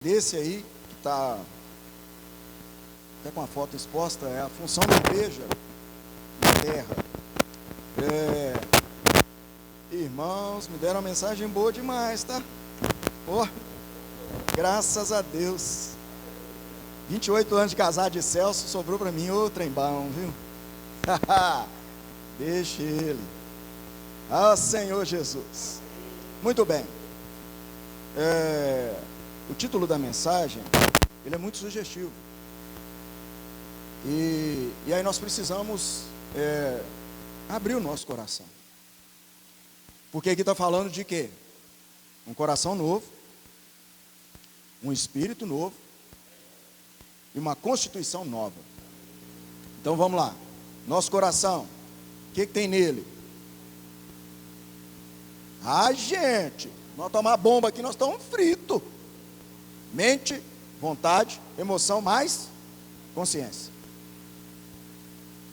Desse aí, que está até com a foto exposta, é a função da igreja na terra. Irmãos, me deram uma mensagem boa demais, tá? Graças a Deus. 28 anos de casado de Celso, sobrou para mim outro trem-bom, viu? Deixa ele. Senhor Jesus. Muito bem. O título da mensagem, ele é muito sugestivo. E aí nós precisamos abrir o nosso coração. Porque aqui está falando de quê? Um coração novo, um espírito novo e uma constituição nova. Então vamos lá. Nosso coração, o que tem nele? Gente, nós tomar bomba aqui, nós estamos fritos. Mente, vontade, emoção, mais consciência.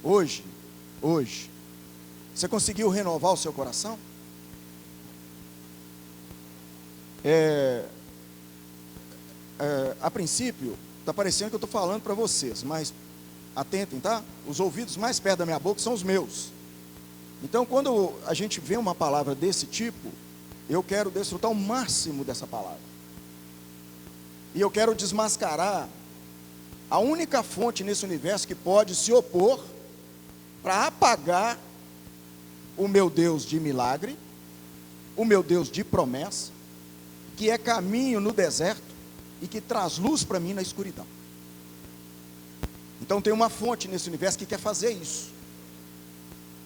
Hoje, você conseguiu renovar o seu coração? A princípio, está parecendo que eu estou falando para vocês, mas atentem, tá? Os ouvidos mais perto da minha boca são os meus. Então, quando a gente vê uma palavra desse tipo, eu quero desfrutar o máximo dessa palavra. E eu quero desmascarar a única fonte nesse universo que pode se opor para apagar o meu Deus de milagre, o meu Deus de promessa, que é caminho no deserto e que traz luz para mim na escuridão. Então tem uma fonte nesse universo que quer fazer isso.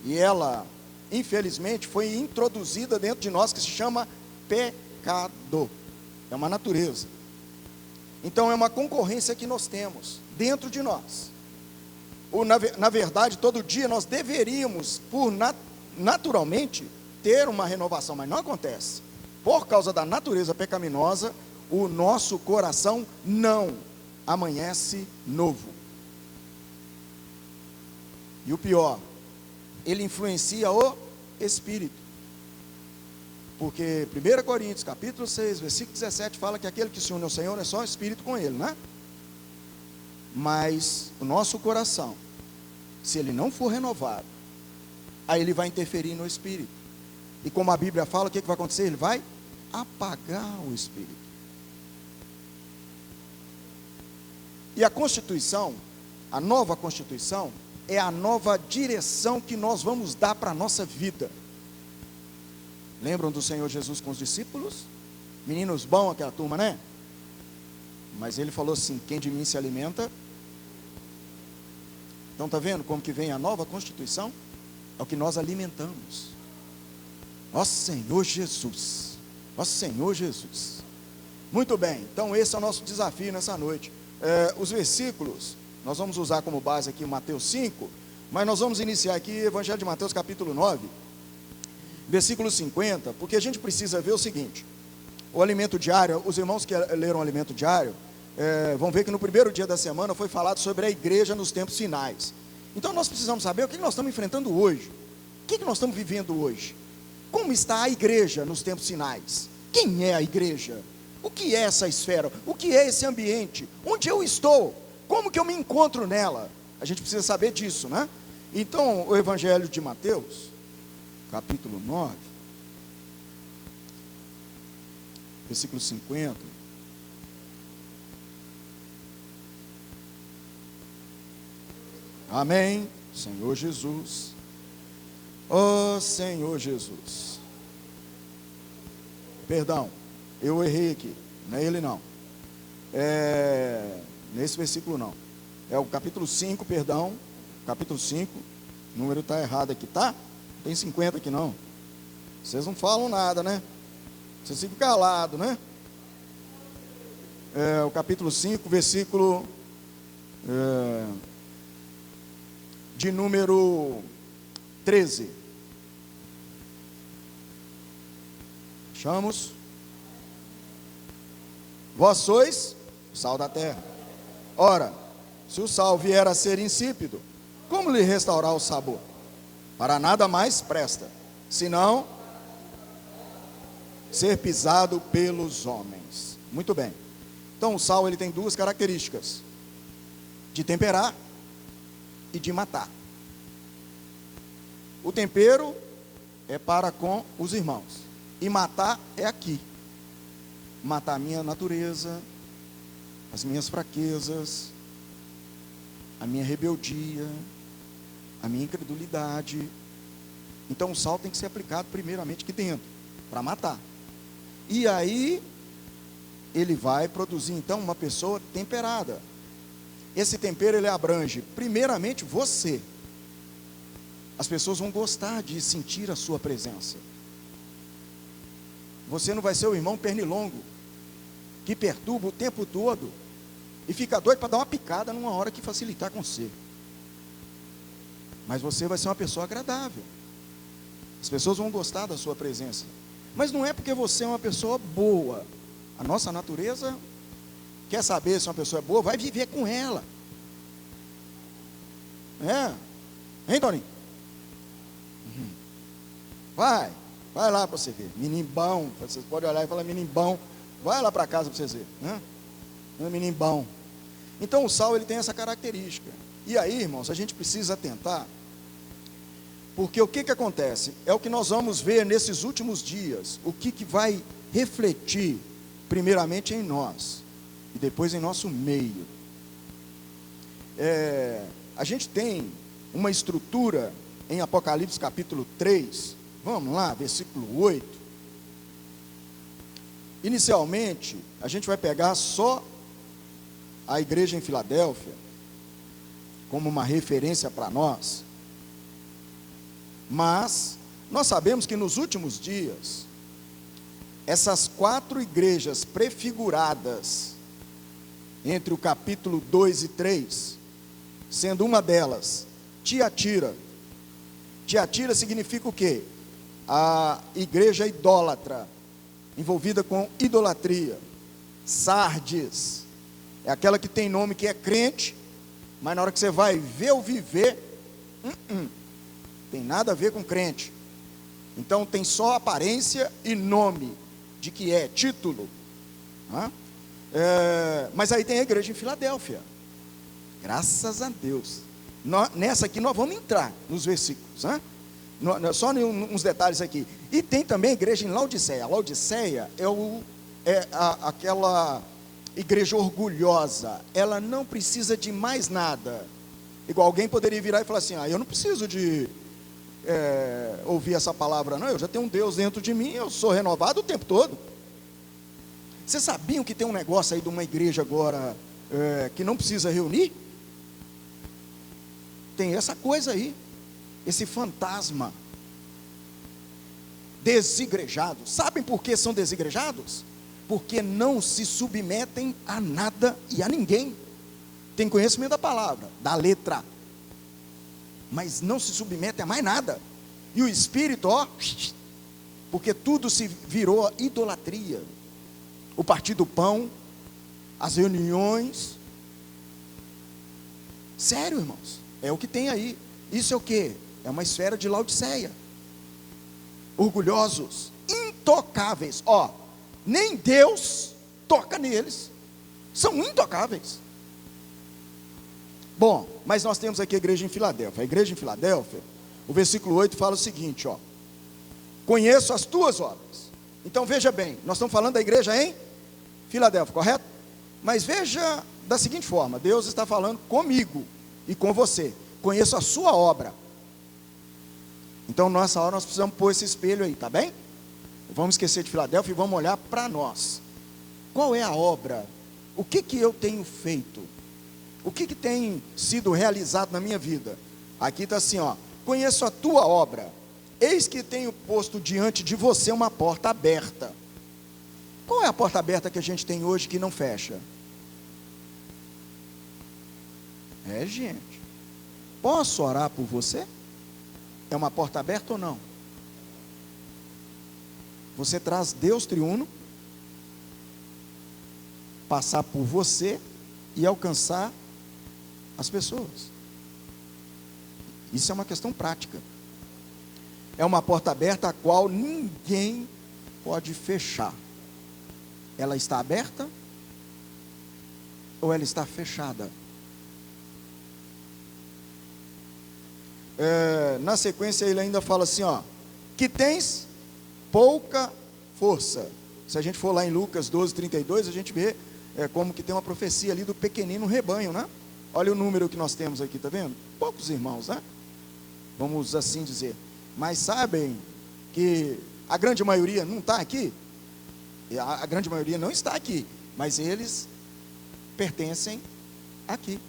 E ela, infelizmente, foi introduzida dentro de nós, que se chama pecado. É uma natureza. Então é uma concorrência que nós temos dentro de nós. Na verdade, todo dia nós deveríamos, naturalmente, ter uma renovação, mas não acontece. Por causa da natureza pecaminosa, o nosso coração não amanhece novo. E o pior, ele influencia o espírito. Porque 1 Coríntios, capítulo 6, versículo 17, fala que aquele que se une ao Senhor é só espírito com ele, né? Mas o nosso coração, se ele não for renovado, aí ele vai interferir no espírito. E como a Bíblia fala, o que vai acontecer? Ele vai apagar o espírito. E a Constituição, a nova Constituição, é a nova direção que nós vamos dar para a nossa vida. Lembram do Senhor Jesus com os discípulos? Meninos bons, aquela turma, né? Mas ele falou assim: quem de mim se alimenta. Então está vendo como que vem a nova Constituição? É o que nós alimentamos. Ó Senhor Jesus, ó Senhor Jesus. Muito bem, então esse é o nosso desafio nessa noite. Os versículos, nós vamos usar como base aqui Mateus 5, mas nós vamos iniciar aqui Evangelho de Mateus capítulo 9, versículo 50, porque a gente precisa ver o seguinte: o alimento diário, os irmãos que leram o alimento diário, vão ver que no primeiro dia da semana foi falado sobre a igreja nos tempos finais. Então nós precisamos saber o que nós estamos enfrentando hoje, o que nós estamos vivendo hoje, como está a igreja nos tempos finais, quem é a igreja, o que é essa esfera, o que é esse ambiente, onde eu estou, como que eu me encontro nela. A gente precisa saber disso, né? Então o Evangelho de Mateus, capítulo 9, versículo 50. Amém, Senhor Jesus. Ó Senhor Jesus. Perdão, eu errei aqui, não é ele não. Nesse versículo não. É o capítulo 5, perdão. Capítulo 5, o número está errado aqui, tá? Tem 50 aqui não. Vocês não falam nada, né? Vocês ficam calados, né? O capítulo 5, versículo de número 13. Achamos? Vós sois o sal da terra. Ora, se o sal vier a ser insípido, como lhe restaurar o sabor? Para nada mais presta, senão ser pisado pelos homens. Muito bem. Então o sal ele tem duas características: de temperar e de matar. O tempero é para com os irmãos, e matar é aqui. Matar a minha natureza, as minhas fraquezas, a minha rebeldia, a minha incredulidade. Então o sal tem que ser aplicado primeiramente aqui dentro, para matar. E aí ele vai produzir então uma pessoa temperada. Esse tempero ele abrange primeiramente você. As pessoas vão gostar de sentir a sua presença. Você não vai ser o irmão pernilongo, que perturba o tempo todo e fica doido para dar uma picada numa hora que facilitar com você. Mas você vai ser uma pessoa agradável. As pessoas vão gostar da sua presença. Mas não é porque você é uma pessoa boa. A nossa natureza quer saber se uma pessoa é boa, vai viver com ela. Hein, Toninho? Vai lá para você ver. Menino bom, vocês podem olhar e falar menino bom. Vai lá para casa para vocês verem. Menino bom. Então o sal ele tem essa característica. E aí, irmãos, a gente precisa atentar, porque o que acontece? É o que nós vamos ver nesses últimos dias. O que vai refletir primeiramente em nós e depois em nosso meio. A gente tem uma estrutura em Apocalipse capítulo 3. Vamos lá, versículo 8. Inicialmente, a gente vai pegar só a igreja em Filadélfia como uma referência para nós. Mas nós sabemos que nos últimos dias, essas 4 igrejas prefiguradas entre o capítulo 2 e 3, sendo uma delas Tiatira. Tiatira significa o quê? A igreja idólatra, envolvida com idolatria. Sardes é aquela que tem nome que é crente, mas na hora que você vai ver ou viver, tem nada a ver com crente. Então tem só aparência e nome de que é, título. Mas aí tem a igreja em Filadélfia. Graças a Deus. Nessa aqui nós vamos entrar nos versículos. Só uns detalhes aqui. E tem também a igreja em Laodiceia. A Laodiceia é aquela igreja orgulhosa. Ela não precisa de mais nada. Igual alguém poderia virar e falar assim: eu não preciso de ouvir essa palavra, não. Eu já tenho um Deus dentro de mim, eu sou renovado o tempo todo. Vocês sabiam que tem um negócio aí de uma igreja agora que não precisa reunir? Tem essa coisa aí, esse fantasma. Desigrejados. Sabem por que são desigrejados? Porque não se submetem a nada e a ninguém. Tem conhecimento da palavra, da letra, mas não se submetem a mais nada. E o espírito, porque tudo se virou idolatria. O partir do pão, as reuniões. Sério, irmãos, é o que tem aí. Isso é o que? É uma esfera de Laodiceia. Orgulhosos, intocáveis. Nem Deus toca neles. São intocáveis. Bom, mas nós temos aqui a igreja em Filadélfia. A igreja em Filadélfia, o versículo 8 fala o seguinte: conheço as tuas obras. Então veja bem, nós estamos falando da igreja em Filadélfia, correto? Mas veja da seguinte forma: Deus está falando comigo e com você. Conheço a sua obra. Então nessa hora nós precisamos pôr esse espelho aí, tá bem? Vamos esquecer de Filadélfia e vamos olhar para nós. Qual é a obra? O que eu tenho feito? O que tem sido realizado na minha vida? Aqui está assim, conheço a tua obra, eis que tenho posto diante de você uma porta aberta. Qual é a porta aberta que a gente tem hoje que não fecha? Gente, posso orar por você? É uma porta aberta ou não? Você traz Deus triuno, passar por você e alcançar as pessoas. Isso é uma questão prática. É uma porta aberta a qual ninguém pode fechar. Ela está aberta ou ela está fechada? Na sequência ele ainda fala assim, ó, que tens pouca força. Se a gente for lá em Lucas 12:32, a gente vê como que tem uma profecia ali do pequenino rebanho, né? Olha o número que nós temos aqui, tá vendo? Poucos irmãos, né? Vamos assim dizer. Mas sabem que a grande maioria não está aqui? A grande maioria não está aqui, mas eles pertencem aqui.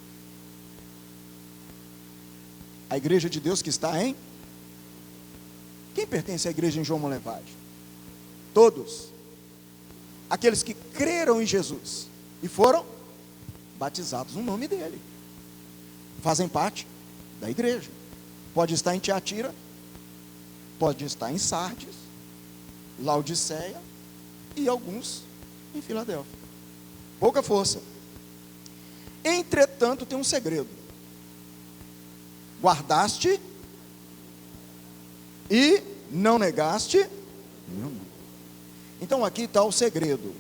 A igreja de Deus que está em... Quem pertence à igreja em João Monlevade? Todos. Aqueles que creram em Jesus e foram batizados no nome dele. Fazem parte da igreja. Pode estar em Tiatira, pode estar em Sardes, Laodiceia e alguns em Filadélfia. Pouca força. Entretanto, tem um segredo. Guardaste e não negaste meu nome. Então aqui está o segredo.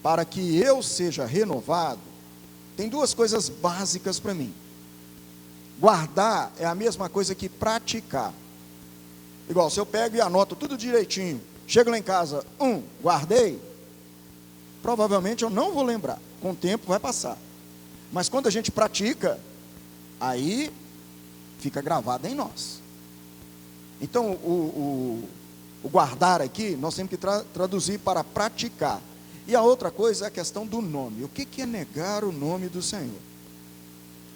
Para que eu seja renovado, tem duas coisas básicas para mim. Guardar é a mesma coisa que praticar. Igual, se eu pego e anoto tudo direitinho, chego lá em casa, guardei, provavelmente eu não vou lembrar, com o tempo vai passar. Mas quando a gente pratica, aí fica gravado em nós. Então, o guardar aqui, nós temos que traduzir para praticar. E a outra coisa é a questão do nome. O que é negar o nome do Senhor?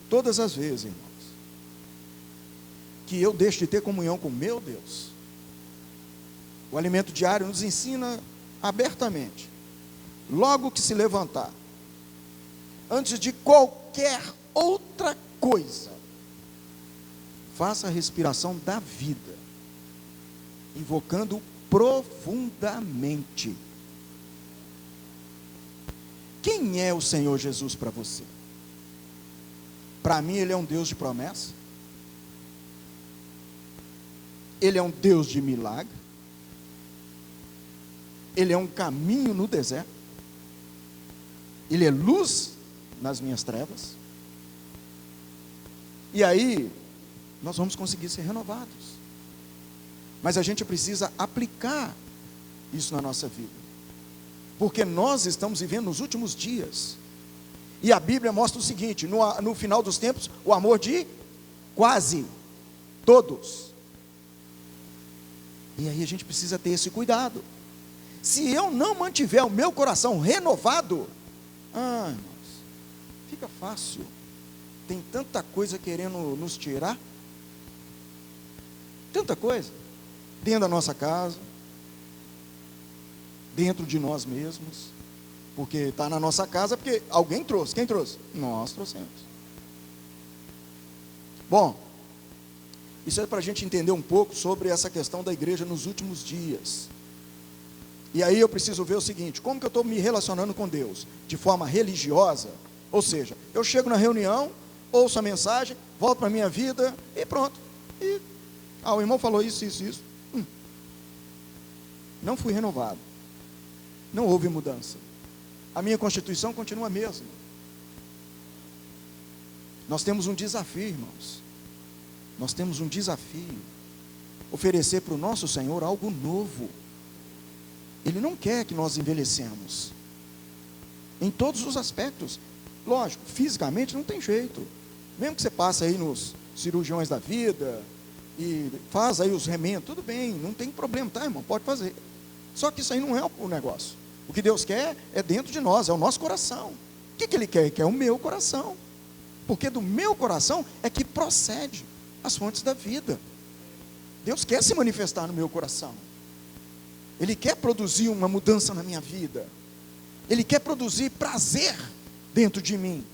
Todas as vezes, irmãos, que eu deixo de ter comunhão com meu Deus, o alimento diário nos ensina abertamente, logo que se levantar, antes de qualquer outra coisa, faça a respiração da vida, invocando profundamente. Quem é o Senhor Jesus para você? Para mim ele é um Deus de promessa, ele é um Deus de milagre, ele é um caminho no deserto, ele é luz nas minhas trevas. E aí nós vamos conseguir ser renovados. Mas a gente precisa aplicar isso na nossa vida, porque nós estamos vivendo nos últimos dias, e a Bíblia mostra o seguinte: no final dos tempos, o amor de quase todos. E aí a gente precisa ter esse cuidado. Se eu não mantiver o meu coração renovado, irmãos, fica fácil. Tem tanta coisa querendo nos tirar, tanta coisa, dentro da nossa casa, dentro de nós mesmos, porque está na nossa casa, porque alguém trouxe. Quem trouxe? Nós trouxemos. Bom, isso é para a gente entender um pouco sobre essa questão da igreja nos últimos dias. E aí eu preciso ver o seguinte: como que eu estou me relacionando com Deus? De forma religiosa? Ou seja, eu chego na reunião, ouço a mensagem, volto para a minha vida e pronto. O irmão falou isso. Não fui renovado. Não houve mudança. A minha constituição continua a mesma. Nós temos um desafio, irmãos. Nós temos um desafio. Oferecer para o nosso Senhor algo novo. Ele não quer que nós envelhecemos. Em todos os aspectos. Lógico, fisicamente não tem jeito. Mesmo que você passe aí nos cirurgiões da vida e faz aí os remendos, tudo bem, não tem problema, tá, irmão? Pode fazer. Só que isso aí não é o negócio. O que Deus quer é dentro de nós, é o nosso coração. O que Ele quer? Ele quer o meu coração. Porque do meu coração é que procede as fontes da vida. Deus quer se manifestar no meu coração. Ele quer produzir uma mudança na minha vida. Ele quer produzir prazer dentro de mim.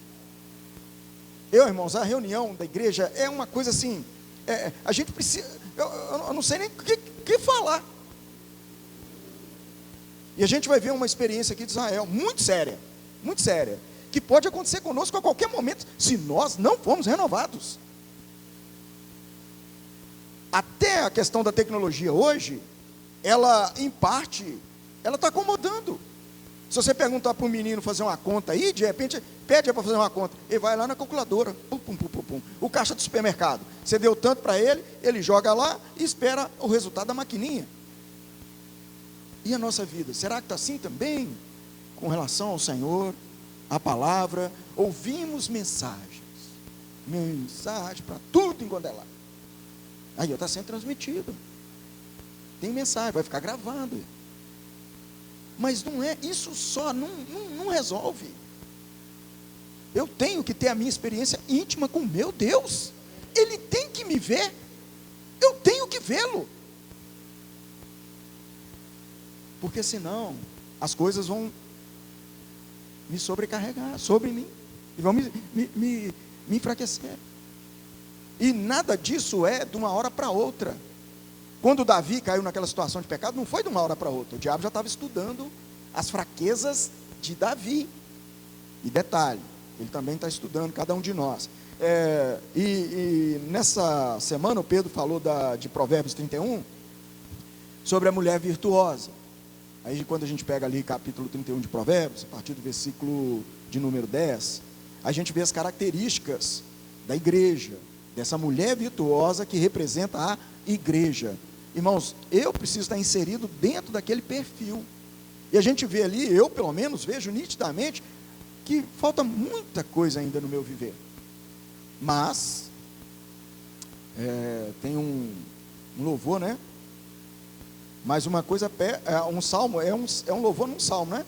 Irmãos, a reunião da igreja é uma coisa assim, a gente precisa, eu não sei nem o que falar. E a gente vai ver uma experiência aqui de Israel, muito séria, que pode acontecer conosco a qualquer momento, se nós não formos renovados. Até a questão da tecnologia hoje, ela, em parte, ela está acomodando. Se você perguntar para um menino fazer uma conta aí, de repente, pede para fazer uma conta, ele vai lá na calculadora, pum, pum, pum, pum, pum. O caixa do supermercado, você deu tanto para ele, ele joga lá e espera o resultado da maquininha. E a nossa vida, será que está assim também? Com relação ao Senhor, a palavra, ouvimos mensagens para tudo enquanto é lá. Aí está sendo transmitido, tem mensagem, vai ficar gravado. Mas não é, isso só não resolve. Eu tenho que ter a minha experiência íntima com o meu Deus. Ele tem que me ver. Eu tenho que vê-lo. Porque senão, as coisas vão me sobrecarregar sobre mim. E vão me enfraquecer. E nada disso é de uma hora para outra. Quando Davi caiu naquela situação de pecado, não foi de uma hora para outra. O diabo já estava estudando as fraquezas de Davi. E detalhe, ele também está estudando cada um de nós. E nessa semana o Pedro falou de Provérbios 31, sobre a mulher virtuosa. Aí quando a gente pega ali capítulo 31 de Provérbios, a partir do versículo de número 10, a gente vê as características da igreja, dessa mulher virtuosa que representa a igreja. Irmãos, eu preciso estar inserido dentro daquele perfil. E a gente vê ali, eu pelo menos vejo nitidamente, que falta muita coisa ainda no meu viver. Mas, tem um louvor, né? Mais uma coisa, um salmo, é um louvor num salmo, né?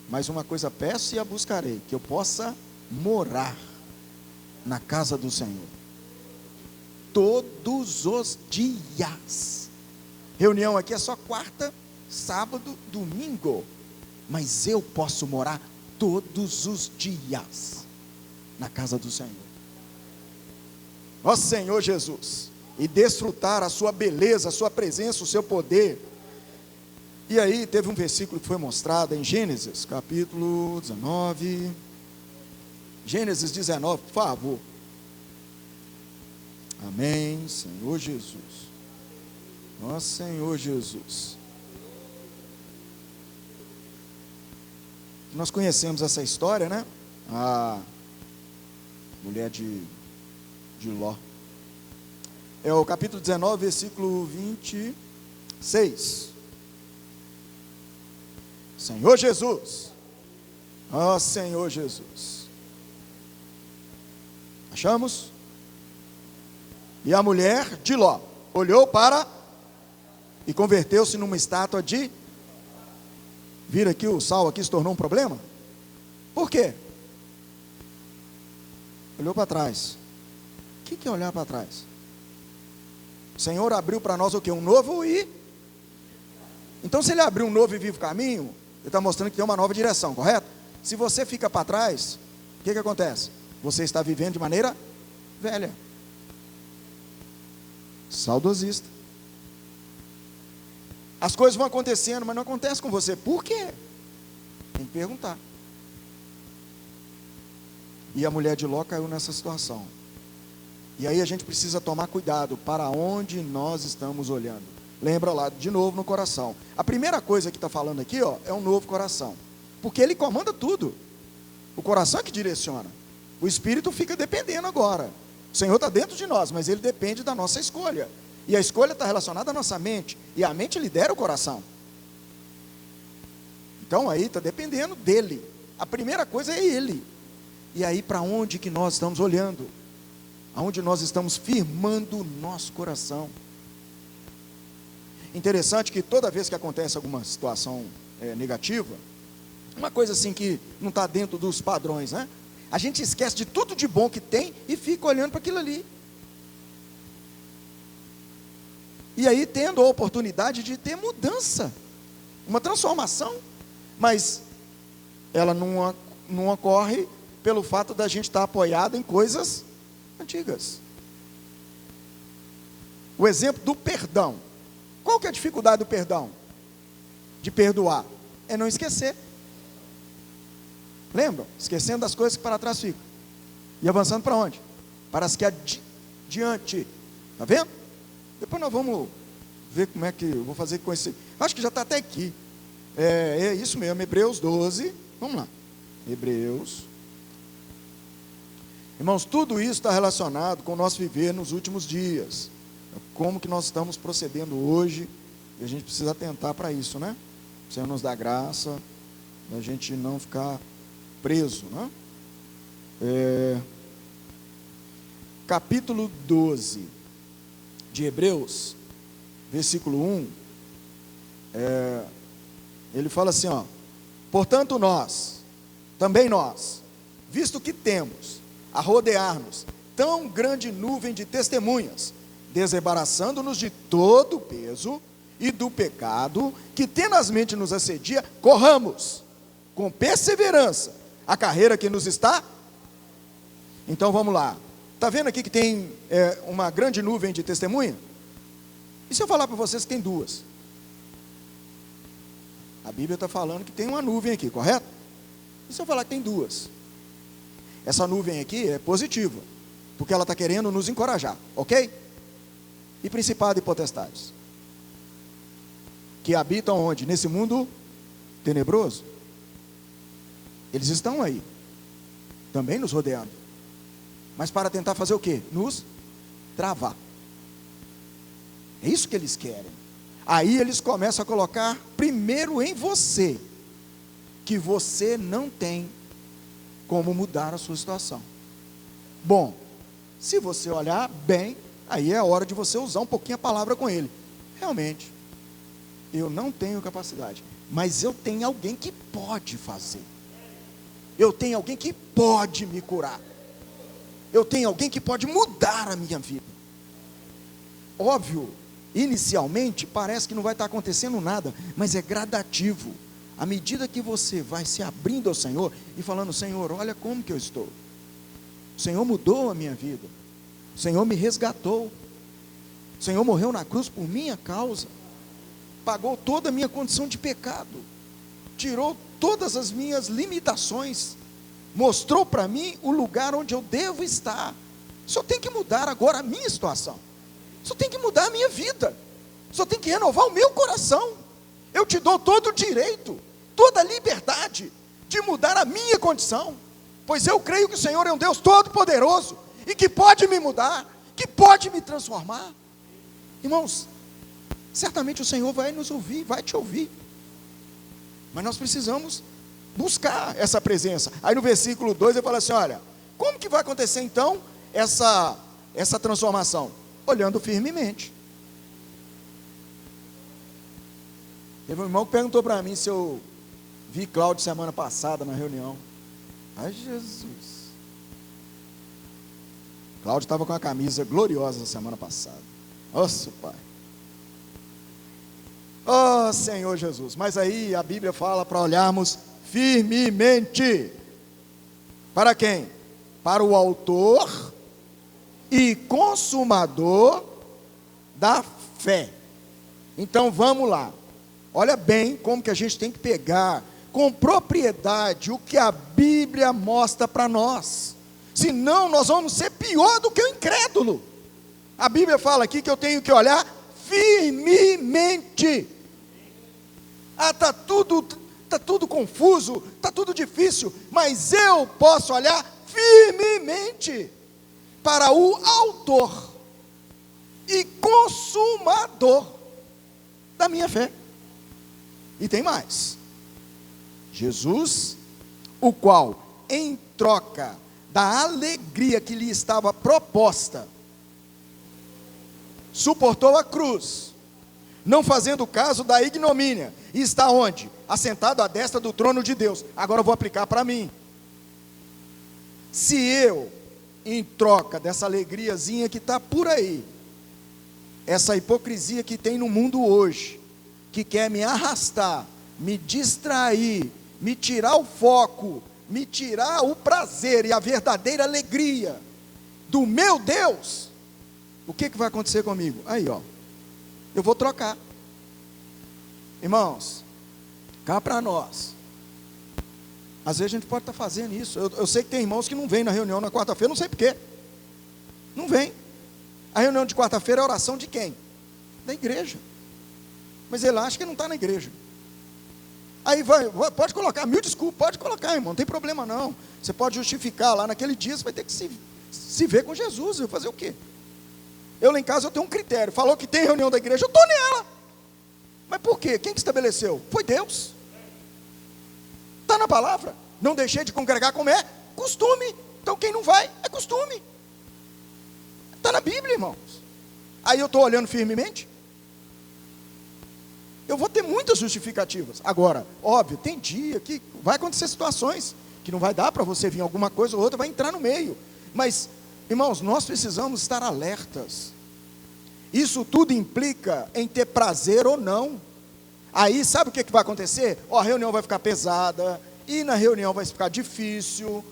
Mais uma coisa peço e a buscarei, que eu possa morar na casa do Senhor todos os dias. Reunião aqui é só quarta, sábado, domingo, mas eu posso morar todos os dias na casa do Senhor. Ó Senhor Jesus, e desfrutar a sua beleza, a sua presença, o seu poder. E aí teve um versículo que foi mostrado em Gênesis, capítulo 19. Gênesis 19, por favor. Amém, Senhor Jesus. Ó Senhor Jesus. Nós conhecemos essa história, né? A mulher de Ló. É o capítulo 19, versículo 26. Senhor Jesus. Ó Senhor Jesus. Achamos? E a mulher de Ló olhou para e converteu-se numa estátua de... Vira aqui, o sal aqui se tornou um problema? Por quê? Olhou para trás. O que é olhar para trás? O Senhor abriu para nós o quê? Um novo e... Então se Ele abriu um novo e vivo caminho, Ele está mostrando que tem uma nova direção, correto? Se você fica para trás, o que acontece? Você está vivendo de maneira velha, saudosista. As coisas vão acontecendo, mas não acontece com você. Por quê? Tem que perguntar. E a mulher de Ló caiu nessa situação. E aí a gente precisa tomar cuidado para onde nós estamos olhando. Lembra lá, de novo no coração. A primeira coisa que está falando aqui, é um novo coração. Porque Ele comanda tudo. O coração é que direciona. O Espírito fica dependendo agora. O Senhor está dentro de nós, mas Ele depende da nossa escolha. E a escolha está relacionada à nossa mente. E a mente lidera o coração. Então aí está dependendo dEle. A primeira coisa é Ele. E aí para onde que nós estamos olhando? Aonde nós estamos firmando o nosso coração? Interessante que toda vez que acontece alguma situação negativa, uma coisa assim que não está dentro dos padrões, né? A gente esquece de tudo de bom que tem e fica olhando para aquilo ali. E aí tendo a oportunidade de ter mudança, uma transformação, mas ela não ocorre pelo fato da gente estar apoiado em coisas antigas. O exemplo do perdão. Qual que é a dificuldade do perdão? De perdoar. É não esquecer. Lembram? Esquecendo das coisas que para trás ficam. E avançando para onde? Para as que adiante. Está vendo? Depois nós vamos ver como é que eu vou fazer com esse. Acho que já está até aqui. É isso mesmo, Hebreus 12. Vamos lá. Hebreus. Irmãos, tudo isso está relacionado com o nosso viver nos últimos dias. Como que nós estamos procedendo hoje. E a gente precisa atentar para isso, né? O Senhor nos dá graça, a gente não ficar preso, né? Capítulo 12 de Hebreus, versículo 1, ele fala assim, ó: portanto também nós, visto que temos a rodear-nos tão grande nuvem de testemunhas, desembaraçando-nos de todo o peso e do pecado que tenazmente nos assedia, corramos com perseverança a carreira que nos está. Então vamos lá. Está vendo aqui que tem uma grande nuvem de testemunha? E se eu falar para vocês que tem duas? A Bíblia está falando que tem uma nuvem aqui, correto? E se eu falar que tem duas? Essa nuvem aqui é positiva, porque ela está querendo nos encorajar, ok? E principado e potestades, que habitam onde? Nesse mundo tenebroso. Eles estão aí, também nos rodeando, mas para tentar fazer o quê? Nos travar. É isso que eles querem. Aí eles começam a colocar primeiro em você, que você não tem como mudar a sua situação. Bom, se você olhar bem, aí é a hora de você usar um pouquinho a palavra com ele. Realmente, eu não tenho capacidade, mas eu tenho alguém que pode fazer. Eu tenho alguém que pode me curar. Eu tenho alguém que pode mudar a minha vida. Óbvio, inicialmente parece que não vai estar acontecendo nada, mas é gradativo. À medida que você vai se abrindo ao Senhor e falando: Senhor, olha como que eu estou. O Senhor mudou a minha vida. O Senhor me resgatou. O Senhor morreu na cruz por minha causa. Pagou toda a minha condição de pecado. Tirou todas as minhas limitações. Mostrou para mim o lugar onde eu devo estar. Só tem que mudar agora a minha situação. Só tem que mudar a minha vida. Só tem que renovar o meu coração. Eu te dou todo o direito, toda a liberdade de mudar a minha condição, pois eu creio que o Senhor é um Deus todo-poderoso e que pode me mudar, que pode me transformar. Irmãos, certamente o Senhor vai nos ouvir, vai te ouvir, mas nós precisamos buscar essa presença. Aí no versículo 2 ele fala assim: olha, como que vai acontecer então essa transformação? Olhando firmemente. Teve um irmão que perguntou para mim se eu vi Cláudio semana passada na reunião. Ai, Jesus. Cláudio estava com a camisa gloriosa na semana passada. Nossa, Pai. Oh, Senhor Jesus. Mas aí a Bíblia fala para olharmos firmemente. Para quem? Para o autor e consumador da fé. Então vamos lá. Olha bem como que a gente tem que pegar com propriedade o que a Bíblia mostra para nós. Senão nós vamos ser pior do que o incrédulo. A Bíblia fala aqui que eu tenho que olhar firmemente. Ah, está tudo confuso, está tudo difícil, mas eu posso olhar firmemente para o autor e consumador da minha fé. E tem mais. Jesus, o qual, em troca da alegria que lhe estava proposta, suportou a cruz, não fazendo caso da ignomínia, e está onde? Assentado à destra do trono de Deus. Agora eu vou aplicar para mim. Se eu, em troca dessa alegriazinha que está por aí, essa hipocrisia que tem no mundo hoje, que quer me arrastar, me distrair, me tirar o foco, me tirar o prazer e a verdadeira alegria do meu Deus, o que vai acontecer comigo? Aí, ó, eu vou trocar. Irmãos, cá para nós, às vezes a gente pode estar fazendo isso. Eu sei que tem irmãos que não vêm na reunião na quarta-feira, não sei porquê, não vem. A reunião de quarta-feira é a oração de quem? Da igreja. Mas ele acha que não está na igreja. Aí pode colocar 1000 desculpas, pode colocar, irmão, não tem problema não. Você pode justificar lá naquele dia, você vai ter que se ver com Jesus. Eu vou fazer o quê? Eu lá em casa eu tenho um critério. Falou que tem reunião da igreja, eu estou nela. Mas por quê? Quem que estabeleceu? Foi Deus. Está na palavra. Não deixei de congregar como é costume. Então quem não vai é costume. Está na Bíblia, irmãos. Aí eu estou olhando firmemente. Eu vou ter muitas justificativas. Agora, óbvio, tem dia que vai acontecer situações que não vai dar para você vir alguma coisa ou outra, vai entrar no meio. Mas, irmãos, nós precisamos estar alertas. Isso tudo implica em ter prazer ou não. Aí, sabe o que vai acontecer? A reunião vai ficar pesada, e na reunião vai ficar difícil,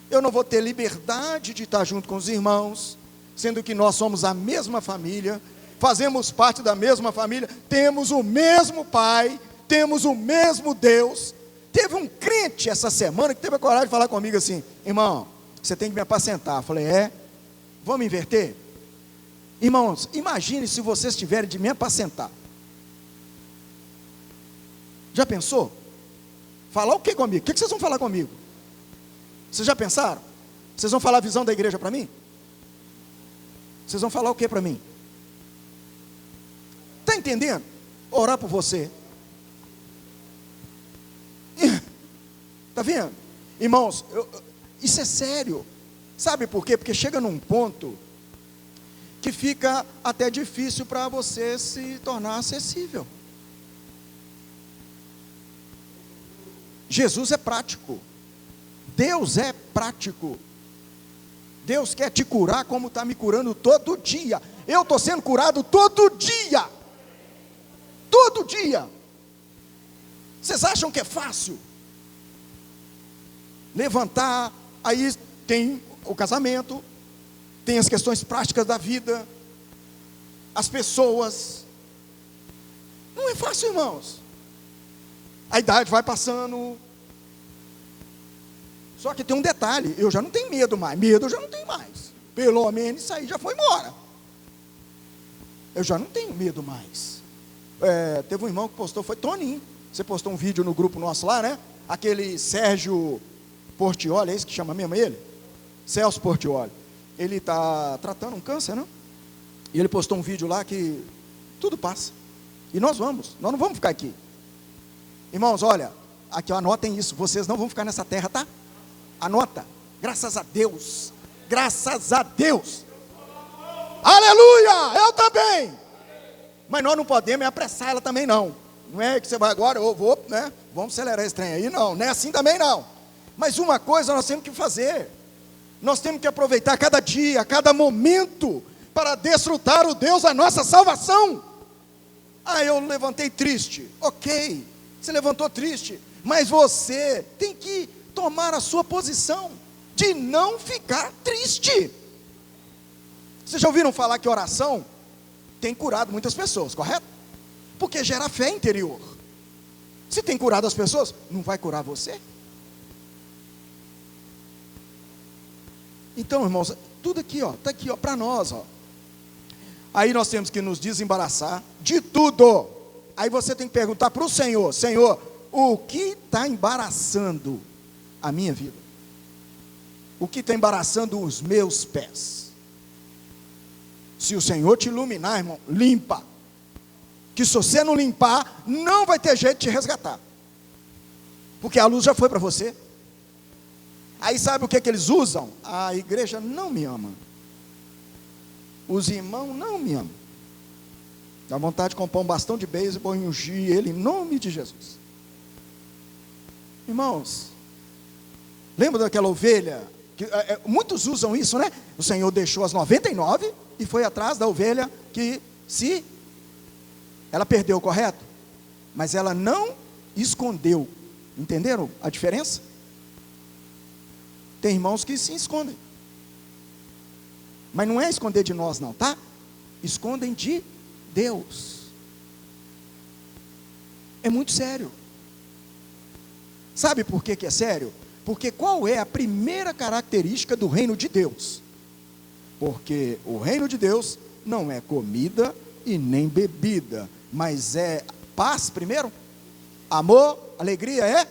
eu não vou ter liberdade de estar junto com os irmãos, sendo que nós somos a mesma família, fazemos parte da mesma família, temos o mesmo Pai, temos o mesmo Deus. Teve um crente essa semana que teve a coragem de falar comigo assim: irmão, você tem que me apacentar. Eu falei: vamos inverter? Irmãos, imagine se vocês tiverem de me apacentar. Já pensou? Falar o que comigo? O que vocês vão falar comigo? Vocês já pensaram? Vocês vão falar a visão da igreja para mim? Vocês vão falar o que para mim? Está entendendo? Orar por você. Está vendo? Irmãos, isso é sério. Sabe por quê? Porque chega num ponto que fica até difícil para você se tornar acessível. Jesus é prático. Deus é prático. Deus quer te curar como está me curando todo dia. Eu estou sendo curado todo dia. Todo dia. Vocês acham que é fácil? Levantar, aí tem o casamento, tem as questões práticas da vida, as pessoas. Não é fácil, irmãos. A idade vai passando. Só que tem um detalhe: eu já não tenho medo mais. Medo eu já não tenho mais. Pelo menos isso aí já foi embora. Eu já não tenho medo mais. Teve um irmão que postou, foi Toninho. Você postou um vídeo no grupo nosso lá, né? Aquele Sérgio Portioli, é esse que chama mesmo ele? Celso Portioli. Ele está tratando um câncer, né? E ele postou um vídeo lá que tudo passa. E nós não vamos ficar aqui. Irmãos, olha, aqui anotem isso, vocês não vão ficar nessa terra, tá? Anota, graças a Deus, graças a Deus, aleluia, eu também, mas nós não podemos apressar ela também não é que você vai agora, eu vou, né, vamos acelerar esse trem aí, não é assim também não, mas uma coisa nós temos que fazer, nós temos que aproveitar cada dia, cada momento, para desfrutar o Deus da nossa salvação. Eu levantei triste, ok, você levantou triste, mas você tem que tomar a sua posição de não ficar triste. Vocês já ouviram falar que oração tem curado muitas pessoas, correto? Porque gera fé interior. Se tem curado as pessoas, não vai curar você? Então, irmãos, tudo aqui, está aqui, para nós, Aí nós temos que nos desembaraçar de tudo. Aí você tem que perguntar para o Senhor: Senhor, o que está embaraçando a minha vida? O que está embaraçando os meus pés? Se o Senhor te iluminar, irmão, limpa. Que se você não limpar, não vai ter jeito de te resgatar. Porque a luz já foi para você. Aí sabe o que eles usam? A igreja não me ama. Os irmãos não me amam. Dá vontade de comprar um bastão de beisebol e ungir ele em nome de Jesus. Irmãos, lembra daquela ovelha? Que, muitos usam isso, né? O Senhor deixou as 99 e foi atrás da ovelha que ela perdeu, correto? Mas ela não escondeu. Entenderam a diferença? Tem irmãos que se escondem. Mas não é esconder de nós não, tá? Escondem de Deus. É muito sério. Sabe por que é sério? Porque qual é a primeira característica do reino de Deus? Porque o reino de Deus não é comida e nem bebida, mas é paz primeiro, amor, Alegria é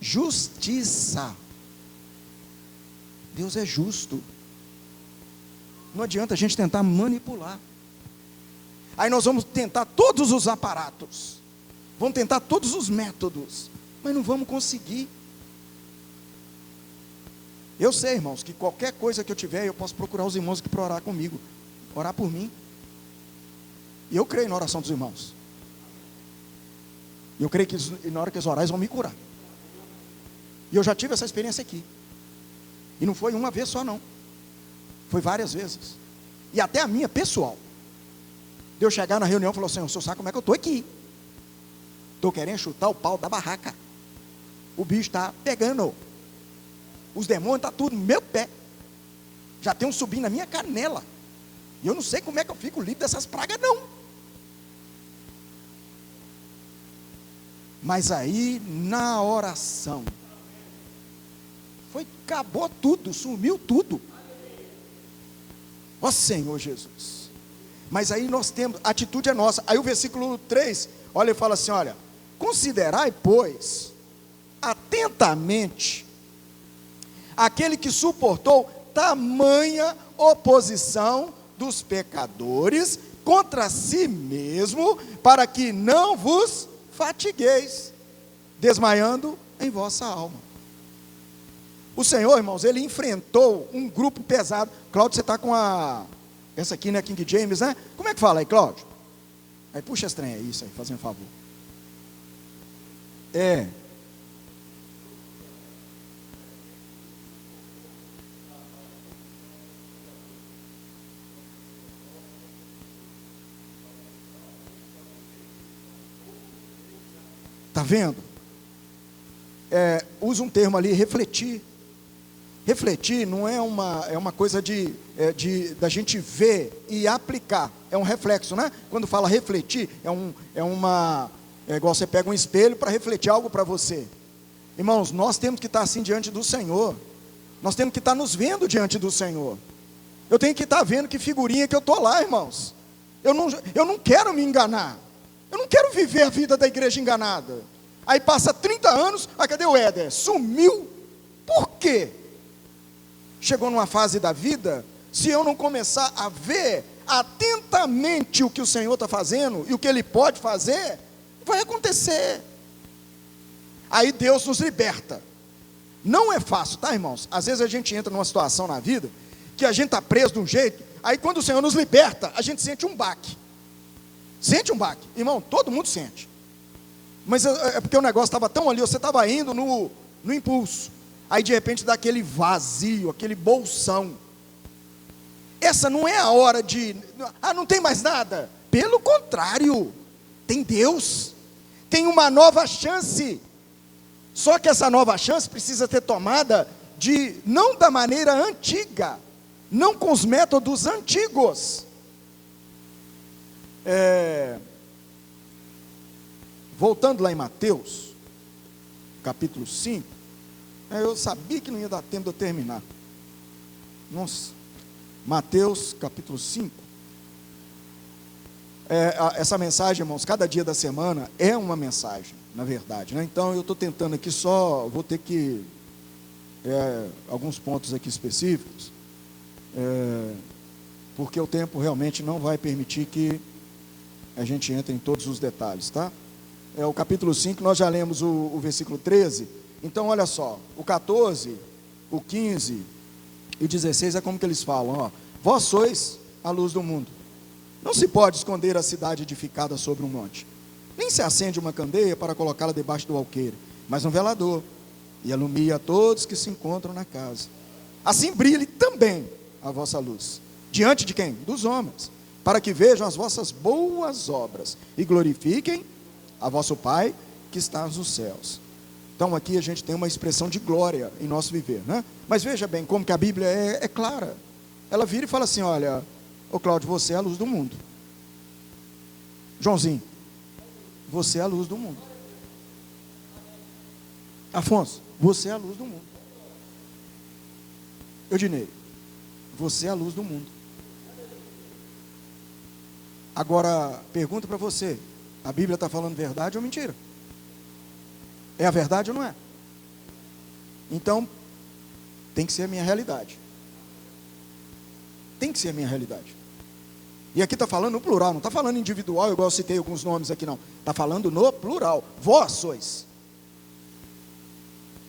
justiça. Deus é justo. Não adianta a gente tentar manipular. Aí nós vamos tentar todos os aparatos, vamos tentar todos os métodos, mas não vamos conseguir. Eu sei, irmãos, que qualquer coisa que eu tiver, eu posso procurar os irmãos aqui para orar comigo, orar por mim. E eu creio na oração dos irmãos. E eu creio que na hora que eles orarem, eles vão me curar. E eu já tive essa experiência aqui. E não foi uma vez só não, foi várias vezes. E até a minha pessoal. De eu chegar na reunião e falar assim: o senhor sabe como é que eu estou aqui? Estou querendo chutar o pau da barraca. O bicho está pegando. Os demônios estão tudo no meu pé. Já tem um subindo na minha canela. E eu não sei como é que eu fico livre dessas pragas não. Mas aí na oração, acabou tudo, sumiu tudo. Ó Senhor Jesus. Mas aí nós temos, a atitude é nossa. Aí o versículo 3, olha, ele fala assim: olha, considerai, pois, atentamente aquele que suportou tamanha oposição dos pecadores contra si mesmo, para que não vos fatigueis, desmaiando em vossa alma. O Senhor, irmãos, ele enfrentou um grupo pesado. Cláudio, você está com essa aqui, né, King James, né? Como é que fala aí, Cláudio? Aí puxa esse trem aí, isso aí, fazendo um favor. Está vendo? Usa um termo ali, refletir. Refletir não é uma coisa da gente ver e aplicar. É um reflexo, né? Quando fala refletir, é igual você pega um espelho para refletir algo para você. Irmãos, nós temos que estar assim diante do Senhor. Nós temos que estar nos vendo diante do Senhor. Eu tenho que estar vendo que figurinha que eu estou lá, irmãos. Eu não quero me enganar. Eu não quero viver a vida da igreja enganada. Aí passa 30 anos, cadê o Éder? Sumiu. Por quê? Chegou numa fase da vida, se eu não começar a ver atentamente o que o Senhor está fazendo, e o que Ele pode fazer, vai acontecer. Aí Deus nos liberta. Não é fácil, tá, irmãos? Às vezes a gente entra numa situação na vida, que a gente está preso de um jeito, aí quando o Senhor nos liberta, a gente sente um baque. Sente um baque. Irmão, todo mundo sente. Mas é porque o negócio estava tão ali, você estava indo no impulso. Aí de repente dá aquele vazio, aquele bolsão. Essa não é a hora de, não tem mais nada. Pelo contrário, tem Deus. Tem uma nova chance. Só que essa nova chance precisa ser tomada não da maneira antiga, não com os métodos antigos. Voltando lá em Mateus, capítulo 5, eu sabia que não ia dar tempo de eu terminar. Nossa, Mateus capítulo 5, essa mensagem, irmãos, cada dia da semana é uma mensagem, na verdade, né? Então eu estou tentando aqui vou ter que, alguns pontos aqui específicos, porque o tempo realmente não vai permitir que a gente entre em todos os detalhes, tá? O capítulo 5, nós já lemos o versículo 13, então olha só, o 14, o 15 e o 16 é como que eles falam, ó: vós sois a luz do mundo, não se pode esconder a cidade edificada sobre um monte, nem se acende uma candeia para colocá-la debaixo do alqueire, mas um velador, e alumia a todos que se encontram na casa. Assim brilhe também a vossa luz, diante de quem? Dos homens, para que vejam as vossas boas obras, e glorifiquem a vosso Pai que está nos céus. Então aqui a gente tem uma expressão de glória em nosso viver, né? Mas veja bem como que a Bíblia é clara. Ela vira e fala assim: olha, ô Cláudio, você é a luz do mundo. Joãozinho, você é a luz do mundo. Afonso, você é a luz do mundo. Eudinei, você é a luz do mundo. Agora, pergunta para você: a Bíblia está falando verdade ou mentira? É a verdade ou não é? Então, tem que ser a minha realidade. Tem que ser a minha realidade. E aqui está falando no plural, não está falando individual, igual eu citei alguns nomes aqui não. Está falando no plural. Vós sois.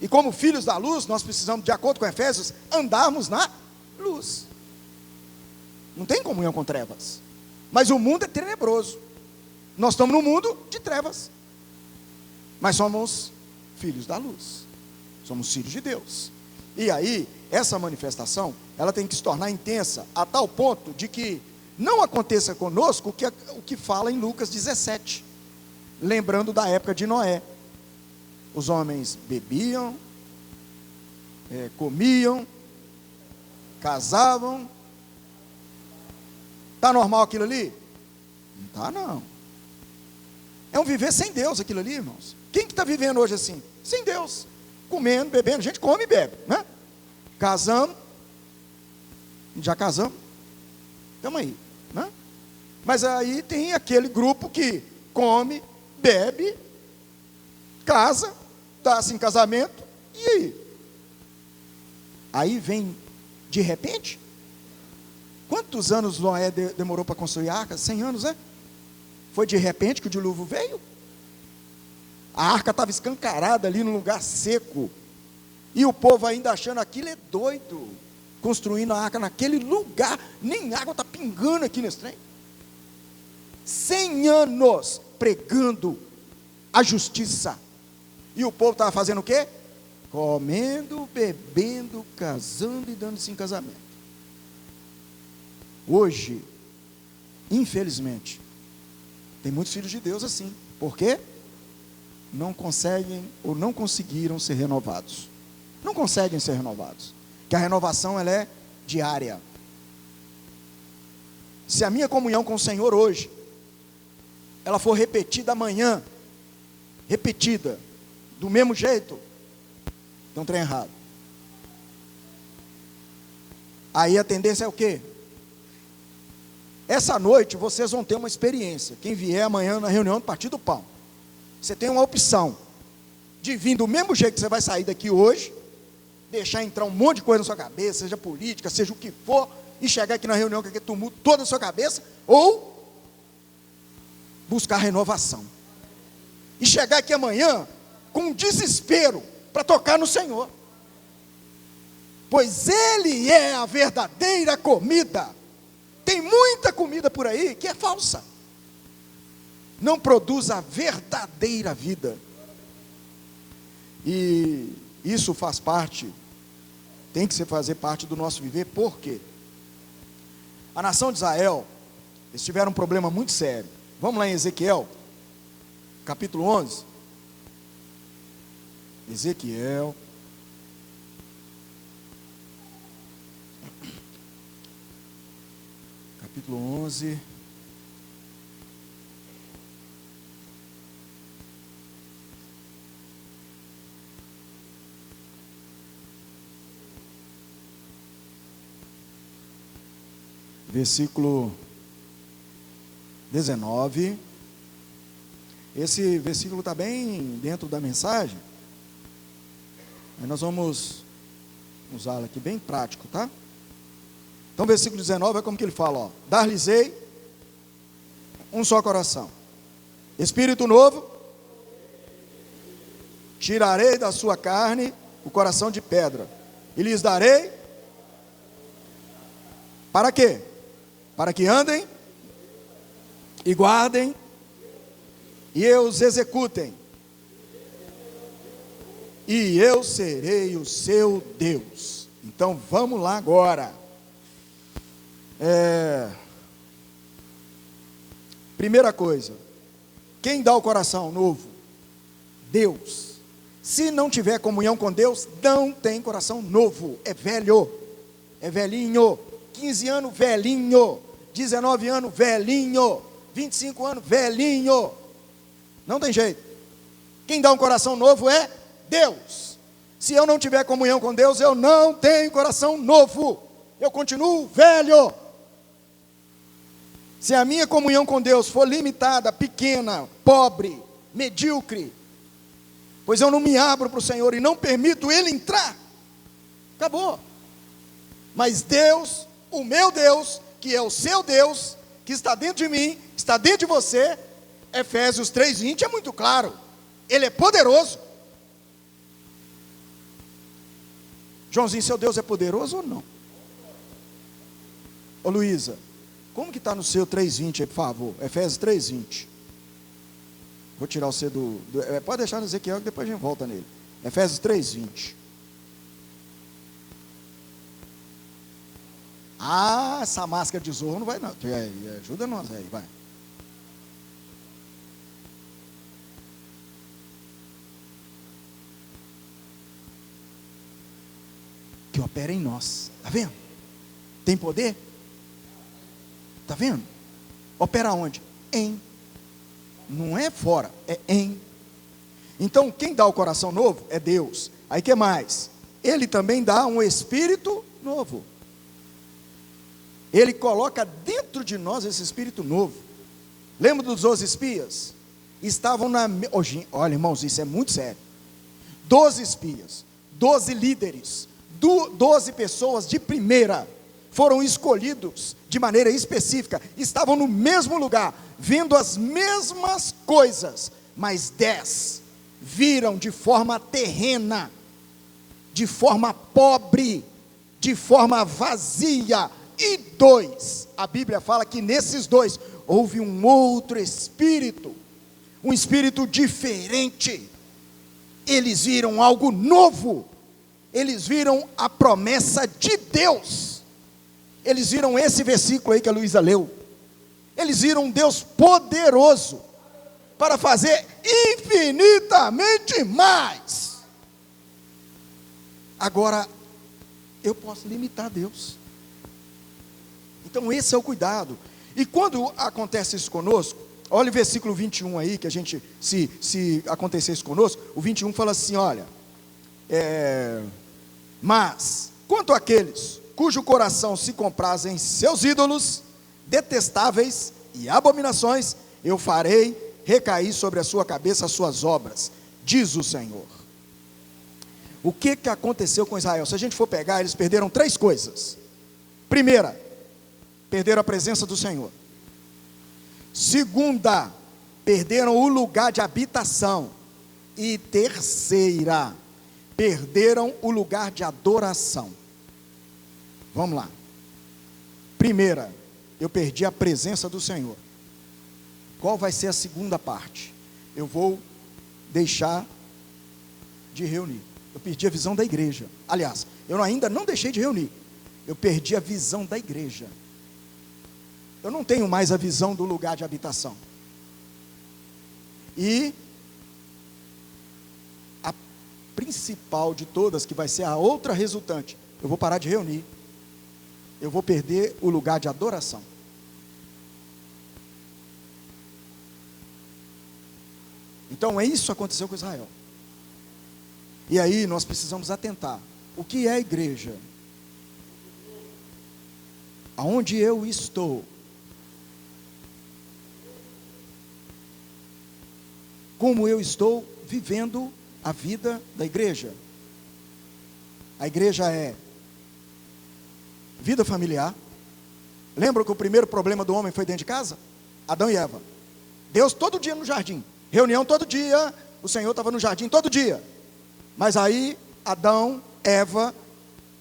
E como filhos da luz, nós precisamos, de acordo com Efésios, andarmos na luz. Não tem comunhão com trevas. Mas o mundo é tenebroso. Nós estamos no mundo de trevas. Mas somos filhos da luz. Somos filhos de Deus. E aí, essa manifestação, ela tem que se tornar intensa, a tal ponto de que não aconteça conosco o que fala em Lucas 17. Lembrando da época de Noé. Os homens bebiam, comiam, casavam. Está normal aquilo ali? Não está não. É um viver sem Deus aquilo ali, irmãos. Quem que está vivendo hoje assim? Sem Deus. Comendo, bebendo, a gente come e bebe, né? Casamos, já casamos, estamos aí, né? Mas aí tem aquele grupo que come, bebe, casa, dá-se em casamento, e aí? Aí vem de repente. Quantos anos Noé demorou para construir a arca? 100 anos, né? Foi de repente que o dilúvio veio. A arca estava escancarada ali num lugar seco. E o povo ainda achando aquilo é doido. Construindo a arca naquele lugar. Nem água está pingando aqui nesse trem. 100 anos pregando a justiça. E o povo estava fazendo o quê? Comendo, bebendo, casando e dando-se em casamento. Hoje, infelizmente, tem muitos filhos de Deus assim. Por quê? Não conseguem ou não conseguiram ser renovados. Não conseguem ser renovados. Que a renovação ela é diária. Se a minha comunhão com o Senhor hoje, ela for repetida amanhã, repetida, do mesmo jeito, tem um trem errado. Aí a tendência é o quê? Essa noite vocês vão ter uma experiência. Quem vier amanhã na reunião do Partido do Pão, você tem uma opção de vir do mesmo jeito que você vai sair daqui hoje, deixar entrar um monte de coisa na sua cabeça, seja política, seja o que for, e chegar aqui na reunião com aquele tumulto toda na sua cabeça, ou buscar renovação. E chegar aqui amanhã com desespero para tocar no Senhor. Pois Ele é a verdadeira comida. Tem muita comida por aí que é falsa. Não produz a verdadeira vida. E isso faz parte, tem que fazer parte do nosso viver. Por quê? A nação de Israel, eles tiveram um problema muito sério. Vamos lá em Ezequiel, capítulo 11. Ezequiel. Capítulo 11. Versículo 19. Esse versículo está bem dentro da mensagem. Aí nós vamos usá-lo aqui bem prático, tá? Então, versículo 19 é como que ele fala, ó: dar-lhes-ei um só coração, espírito novo, tirarei da sua carne o coração de pedra, e lhes darei, para quê? Para que andem e guardem e os executem, e eu serei o seu Deus. Então vamos lá agora. Primeira coisa, quem dá o coração novo? Deus. Se não tiver comunhão com Deus, não tem coração novo, é velho, é velhinho. 15 anos, velhinho. 19 anos, velhinho. 25 anos, velhinho. Não tem jeito. Quem dá um coração novo é Deus. Se eu não tiver comunhão com Deus, eu não tenho coração novo, eu continuo velho. Se a minha comunhão com Deus for limitada, pequena, pobre, medíocre, pois eu não me abro para o Senhor e não permito Ele entrar. Acabou. Mas Deus, o meu Deus, que é o seu Deus, que está dentro de mim, está dentro de você, Efésios 3:20 é muito claro, Ele é poderoso. Joãozinho, seu Deus é poderoso ou não? Ô Luísa, como que está no seu 3:20 aí, por favor? Efésios 3:20. Vou tirar o C pode deixar no Ezequiel que depois a gente volta nele. Efésios 3:20. Ah, essa máscara de zorro não vai não. Ajuda nós aí, vai. Que opera em nós. Está vendo? Tem poder? Está vendo? Opera onde? Em. Não é fora, é em. Então, quem dá o coração novo é Deus. Aí que mais? Ele também dá um espírito novo. Ele coloca dentro de nós esse espírito novo. Lembra dos 12 espias? Estavam na... Olha, irmãos, isso é muito sério. 12 espias, 12 líderes, 12 pessoas de primeira, foram escolhidos de maneira específica, estavam no mesmo lugar, vendo as mesmas coisas, mas 10 viram de forma terrena, de forma pobre, de forma vazia, e 2, a Bíblia fala que nesses 2, houve um outro espírito, um espírito diferente. Eles viram algo novo, eles viram a promessa de Deus, eles viram esse versículo aí que a Luísa leu, eles viram um Deus poderoso, para fazer infinitamente mais. Agora, eu posso limitar Deus, então esse é o cuidado. E quando acontece isso conosco, olha o versículo 21 aí, que a gente, se acontecesse conosco, o 21 fala assim, olha, mas, quanto àqueles cujo coração se compraz em seus ídolos, detestáveis e abominações, eu farei recair sobre a sua cabeça as suas obras, diz o Senhor. O que aconteceu com Israel? Se a gente for pegar, eles perderam 3 coisas. Primeira, perderam a presença do Senhor. Segunda, perderam o lugar de habitação. E terceira, perderam o lugar de adoração. Vamos lá. Primeira, eu perdi a presença do Senhor. Qual vai ser a segunda parte? Eu vou deixar de reunir. Eu perdi a visão da igreja. Aliás, eu ainda não deixei de reunir. Eu perdi a visão da igreja. Eu não tenho mais a visão do lugar de habitação. E a principal de todas, que vai ser a outra resultante, eu vou parar de reunir. Eu vou perder o lugar de adoração. Então isso aconteceu com Israel. E aí nós precisamos atentar. O que é a igreja? Aonde eu estou? Como eu estou vivendo a vida da igreja? A igreja é vida familiar. Lembra que o primeiro problema do homem foi dentro de casa? Adão e Eva. Deus todo dia no jardim, reunião todo dia, o Senhor estava no jardim todo dia. Mas aí Adão, Eva,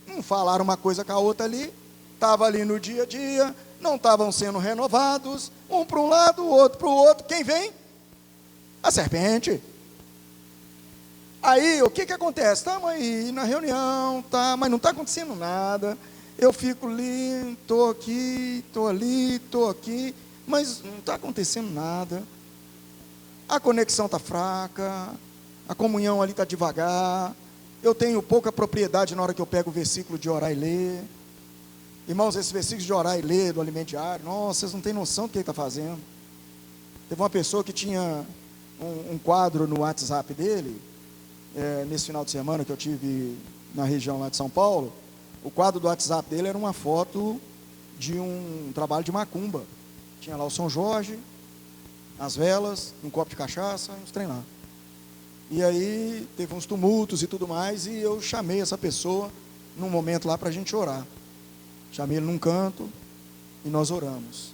não falaram uma coisa com a outra ali, estava ali no dia a dia, não estavam sendo renovados, um para um lado, o outro para o outro. Quem vem? A serpente. Aí o que acontece? Estamos aí na reunião, tá, mas não está acontecendo nada. Eu fico ali, estou aqui, estou ali, estou aqui, mas não está acontecendo nada. A conexão está fraca, a comunhão ali está devagar. Eu tenho pouca propriedade na hora que eu pego o versículo de orar e ler. Irmãos, esse versículo de orar e ler do alimento diário, nossa, vocês não têm noção do que ele está fazendo. Teve uma pessoa que tinha um quadro no WhatsApp dele, nesse final de semana que eu tive na região lá de São Paulo. O quadro do WhatsApp dele era uma foto de um trabalho de macumba. Tinha lá o São Jorge, as velas, um copo de cachaça, uns trem lá. E aí teve uns tumultos e tudo mais, e eu chamei essa pessoa num momento lá para a gente orar. Chamei ele num canto e nós oramos.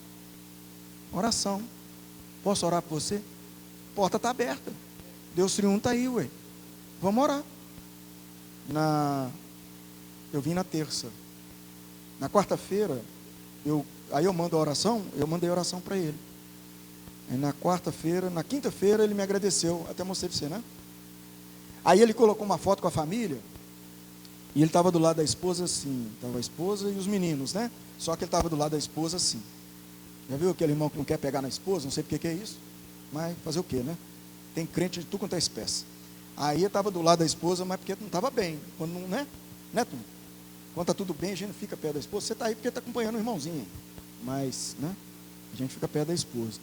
Oração. Posso orar por você? A porta está aberta. Deus triunfo está aí, ué. Vamos orar. Eu vim na terça. Na quarta-feira, aí eu mando a oração, eu mandei a oração para ele. Aí na quinta-feira ele me agradeceu, até mostrei para você, né? Aí ele colocou uma foto com a família, e ele estava do lado da esposa assim, estava a esposa e os meninos, né? Só que ele estava do lado da esposa assim. Já viu aquele irmão que não quer pegar na esposa? Não sei porque que é isso, mas fazer o quê, né? Tem crente de tudo quanto é espécie. Aí ele estava do lado da esposa, mas porque não estava bem, quando não, né? Né, Tom? Quando está tudo bem, a gente não fica perto da esposa. Você está aí porque está acompanhando o irmãozinho, mas, né? A gente fica perto da esposa.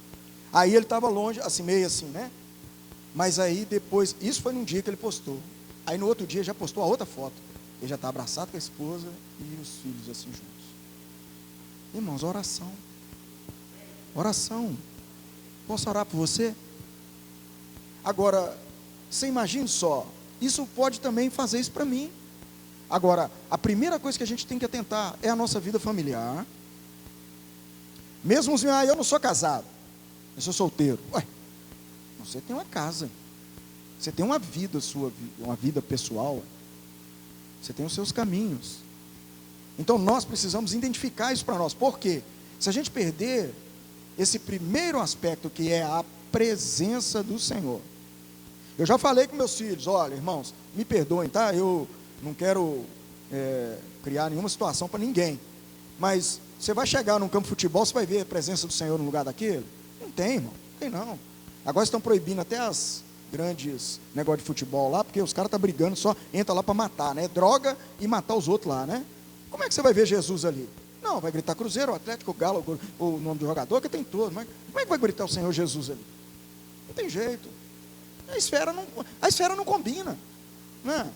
Aí ele estava longe, assim, meio assim, né? Mas aí depois, isso foi num dia que ele postou. Aí no outro dia já postou a outra foto. Ele já está abraçado com a esposa e os filhos assim juntos. Irmãos, oração. Oração. Posso orar por você? Agora, você imagine só, isso pode também fazer isso para mim. Agora, a primeira coisa que a gente tem que atentar é a nossa vida familiar. Mesmo eu não sou casado, eu sou solteiro. Ué, você tem uma casa, você tem uma vida sua, uma vida pessoal, você tem os seus caminhos. Então nós precisamos identificar isso para nós. Por quê? Se a gente perder esse primeiro aspecto, que é a presença do Senhor. Eu já falei com meus filhos, olha, irmãos, me perdoem, tá? Eu não quero criar nenhuma situação para ninguém, mas você vai chegar num campo de futebol, você vai ver a presença do Senhor no lugar daquele? Não tem, irmão, não tem não. Agora estão proibindo até as grandes negócios de futebol lá, porque os caras estão brigando, só entra lá para matar, né? Droga e matar os outros lá, né? Como é que você vai ver Jesus ali? Não, vai gritar Cruzeiro, Atlético, Galo, o nome do jogador, que tem todo, mas como é que vai gritar o Senhor Jesus ali? Não tem jeito. A esfera não combina, né?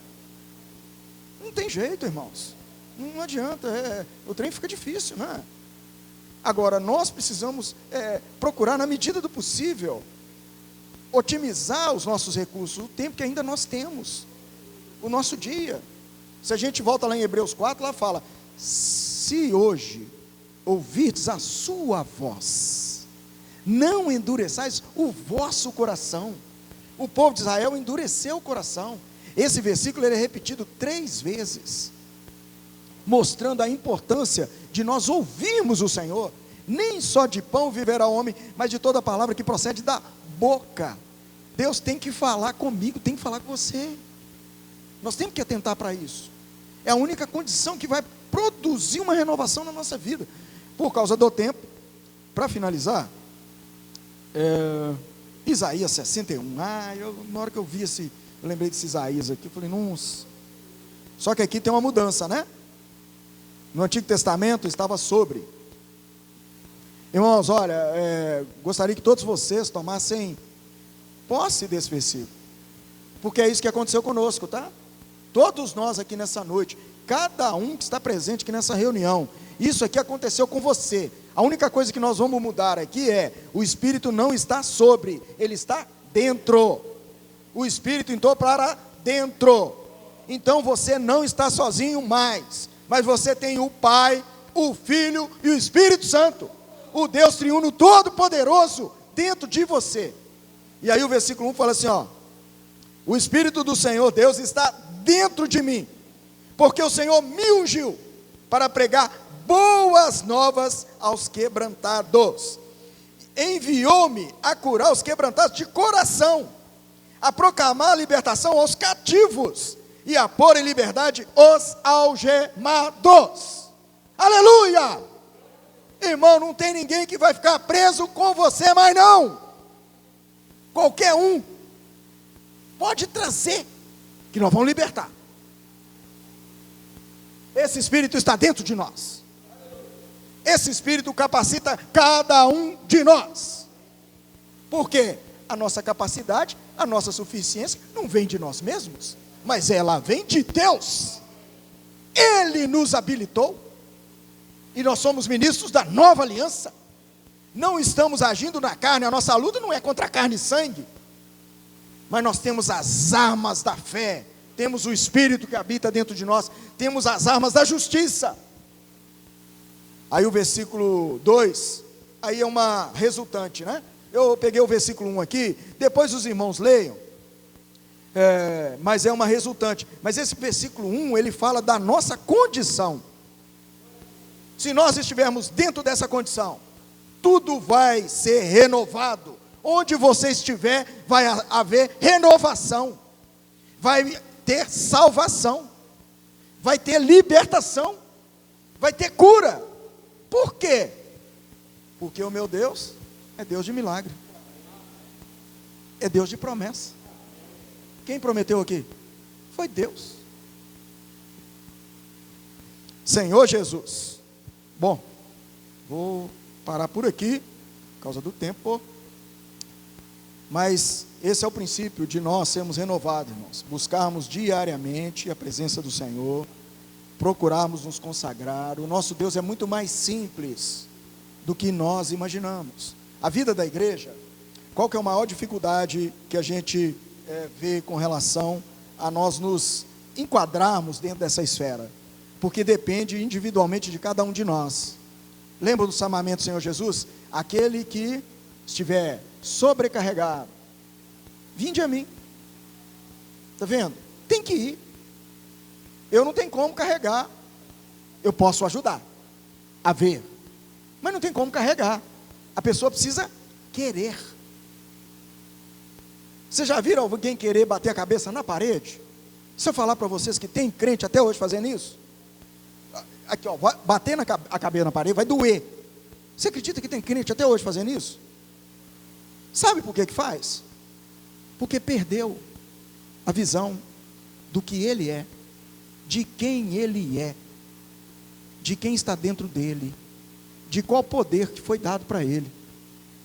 Não tem jeito, irmãos. Não adianta, o trem fica difícil, né? Agora, nós precisamos procurar, na medida do possível, otimizar os nossos recursos, o tempo que ainda nós temos, o nosso dia. Se a gente volta lá em Hebreus 4, lá fala: se hoje ouvirdes a sua voz, não endureçais o vosso coração. O povo de Israel endureceu o coração. Esse versículo ele é repetido 3 vezes, mostrando a importância de nós ouvirmos o Senhor. Nem só de pão viverá o homem, mas de toda palavra que procede da boca. Deus tem que falar comigo, tem que falar com você. Nós temos que atentar para isso. É a única condição que vai produzir uma renovação na nossa vida. Por causa do tempo, para finalizar, Isaías 61. Na hora que eu vi eu lembrei desse Isaías aqui, eu falei, nossa. Só que aqui tem uma mudança, né? No Antigo Testamento estava sobre. Irmãos, olha, gostaria que todos vocês tomassem posse desse versículo, porque é isso que aconteceu conosco, tá? Todos nós aqui nessa noite, cada um que está presente aqui nessa reunião, isso aqui aconteceu com você. A única coisa que nós vamos mudar aqui o Espírito não está sobre, ele está dentro. O Espírito entrou para dentro. Então você não está sozinho mais, mas você tem o Pai, o Filho e o Espírito Santo, o Deus triuno todo-poderoso dentro de você. E aí o versículo 1 fala assim, o Espírito do Senhor Deus está dentro de mim, porque o Senhor me ungiu para pregar boas novas aos quebrantados, enviou-me a curar os quebrantados de coração, a proclamar a libertação aos cativos, e a pôr em liberdade os algemados. Aleluia! Irmão, não tem ninguém que vai ficar preso com você mais não. Qualquer um pode trazer, que nós vamos libertar. Esse Espírito está dentro de nós. Esse Espírito capacita cada um de nós. Por quê? A nossa capacidade, a nossa suficiência não vem de nós mesmos, mas ela vem de Deus. Ele nos habilitou, e nós somos ministros da nova aliança. Não estamos agindo na carne, a nossa luta não é contra carne e sangue, mas nós temos as armas da fé, temos o Espírito que habita dentro de nós, temos as armas da justiça. Aí o versículo 2, aí é uma resultante, né? Eu peguei o versículo 1 aqui, depois os irmãos leiam, mas é uma resultante. Mas esse versículo 1, ele fala da nossa condição. Se nós estivermos dentro dessa condição, tudo vai ser renovado. Onde você estiver, vai haver renovação, vai ter salvação, vai ter libertação, vai ter cura. Por quê? Porque o meu Deus é Deus de milagre, é Deus de promessa. Quem prometeu aqui? Foi Deus. Senhor Jesus. Bom, vou parar por aqui, por causa do tempo. Mas esse é o princípio de nós sermos renovados, irmãos. Buscarmos diariamente a presença do Senhor, procurarmos nos consagrar. O nosso Deus é muito mais simples do que nós imaginamos. A vida da igreja, qual que é a maior dificuldade que a gente vê com relação a nós nos enquadrarmos dentro dessa esfera? Porque depende individualmente de cada um de nós. Lembra do chamamento do Senhor Jesus? Aquele que estiver sobrecarregado, vinde a mim. Está vendo? Tem que ir. Eu não tenho como carregar. Eu posso ajudar a ver, mas não tem como carregar. A pessoa precisa querer. Você já viram alguém querer bater a cabeça na parede? Se eu falar para vocês que tem crente até hoje fazendo isso, aqui ó, bater a cabeça na parede vai doer. Você acredita que tem crente até hoje fazendo isso? Sabe por que faz? Porque perdeu a visão do que ele é, de quem ele é, de quem está dentro dele, de qual poder que foi dado para ele,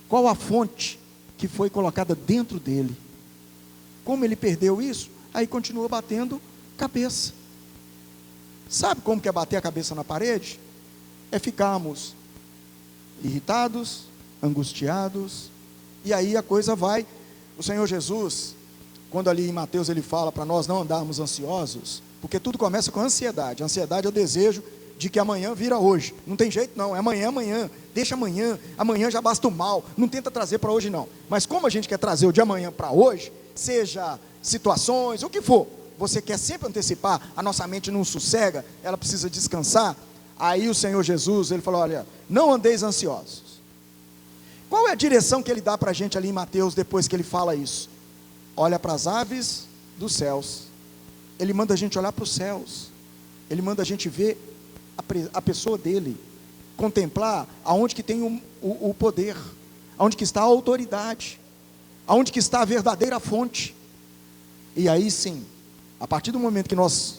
qual a fonte que foi colocada dentro dele. Como ele perdeu isso, aí continua batendo cabeça. Sabe como que é bater a cabeça na parede? É ficarmos irritados, angustiados, e aí a coisa vai. O Senhor Jesus, quando ali em Mateus ele fala para nós não andarmos ansiosos, porque tudo começa com ansiedade. A ansiedade é o desejo de que amanhã vira hoje. Não tem jeito não, é amanhã, deixa amanhã já basta o mal, não tenta trazer para hoje não. Mas como a gente quer trazer o de amanhã para hoje, seja situações, o que for, você quer sempre antecipar, a nossa mente não sossega, ela precisa descansar. Aí o Senhor Jesus, ele falou, olha, não andeis ansiosos. Qual é a direção que ele dá para a gente ali em Mateus, depois que ele fala isso? Olha para as aves dos céus. Ele manda a gente olhar para os céus. Ele manda a gente ver a pessoa dele, contemplar aonde que tem o poder, aonde que está a autoridade, aonde que está a verdadeira fonte. E aí sim, a partir do momento que nós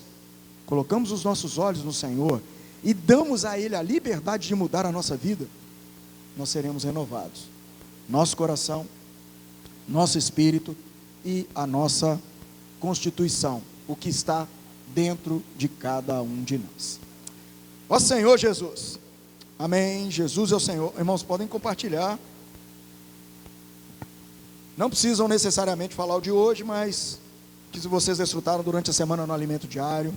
colocamos os nossos olhos no Senhor e damos a Ele a liberdade de mudar a nossa vida, nós seremos renovados, nosso coração, nosso espírito e a nossa constituição, o que está dentro de cada um de nós. Ó Senhor Jesus, amém. Jesus é o Senhor. Irmãos, podem compartilhar, não precisam necessariamente falar o de hoje, mas que se vocês desfrutaram durante a semana no alimento diário,